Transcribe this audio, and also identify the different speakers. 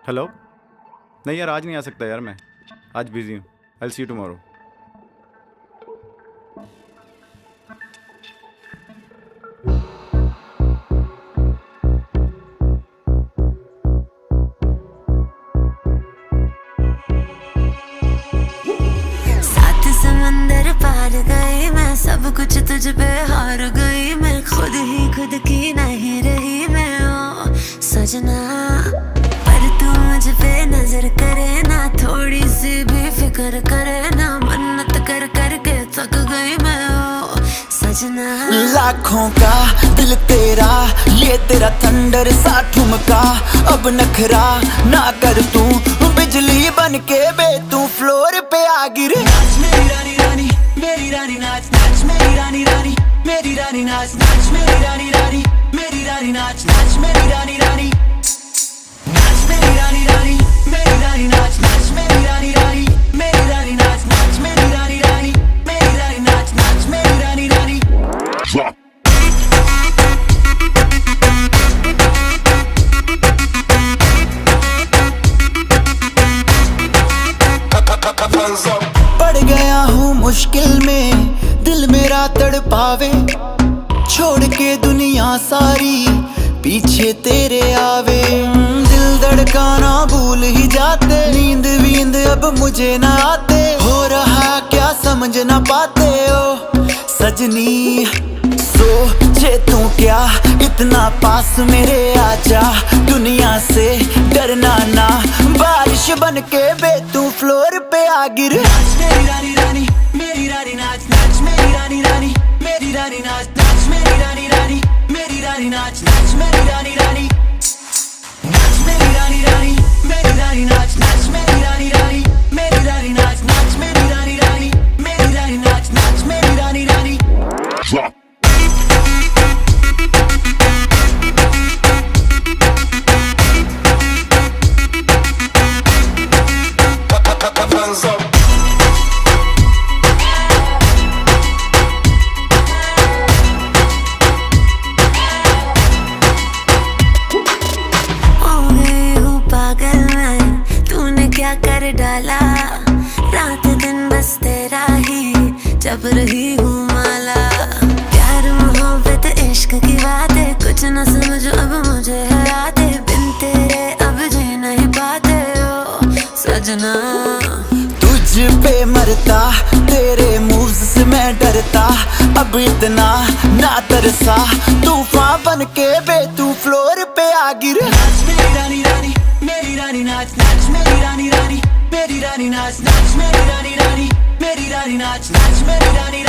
Speaker 1: Hello. नहीं यार, आज नहीं आ सकता यार, मैं आज बिजी हूँ। आई सी यू टुमारो।
Speaker 2: सात समंदर पार गई मैं, सब कुछ तुझ पे हार गई मैं, खुद ही खुद की नहीं रही मैं ओ सजना। पर तू मुझ पे नजर करे ना, थोड़ी सी भी फिक्र करे ना, मन्नत कर कर के थक गई मैं ओ सजना।
Speaker 3: लाखों का दिल तेरा, ये तेरा थंडर सा ठुमका, अब नखरा ना कर तू, बिजली बन के बे तू फ्लोर पे आ गिरे। नाच मेरी रानी रानी, मेरी रानी नाच नाच मेरी रानी रानी, मेरी रानी नाच नाच मेरी रानी रानी, मेरी रानी नाच नाच मेरी रानी रानी, नाच मेरी रानी रानी, मेरी रानी नाच नाच मेरी रानी रानी, मेरी रानी नाच नाच मेरी रानी रानी, मेरी रानी नाच नाच मेरी रानी रानी। पड़ गया हूँ मुश्किल में, दिल मेरा तड़पावे, छोड़ के दुनिया सारी पीछे तेरे आवे। दिल धड़काना भूल ही जाते, नींद वींद अब मुझे ना आते, हो रहा क्या समझ ना पाते ओ सजनी। सोचे तू क्या इतना पास मेरे आजा, दुनिया से डरना ना, बारिश बन के बे तू फ्लोर पे आ गिर। नाच मेरी रानी रानी, मेरी रानी नाच नाच मेरी रानी रानी, मेरी रानी नाच नाच मेरी रानी रानी, मेरी रानी नाच नाच मेरी रानी रानी, नाच मेरी रानी रानी, मेरी रानी नाच नाच मेरी रानी रानी, मेरी रानी नाच नाच मेरी रानी रानी, मेरी रानी नाच नाच मेरी रानी रानी।
Speaker 2: क्या कर डाला, रात दिन बस तेरा ही जब रही हूँ माला। प्यार मोहब्बत इश्क की बातें कुछ न समझो अब मुझे है आते, बिन तेरे अब जी नहीं पाते ओ सजना।
Speaker 3: तुझ पे मरता, तेरे मूव्स से मैं डरता, अब इतना ना तरसा, तूफान बन के बे तू फ्लोर पे आ गिर। नाच मेरी रानी रानी, मेरी रानी नाच नाच मेरी रानी रानी, मेरी रानी नाच नाच मेरी रानी रानी, मेरी रानी नाच नाच मेरी रानी।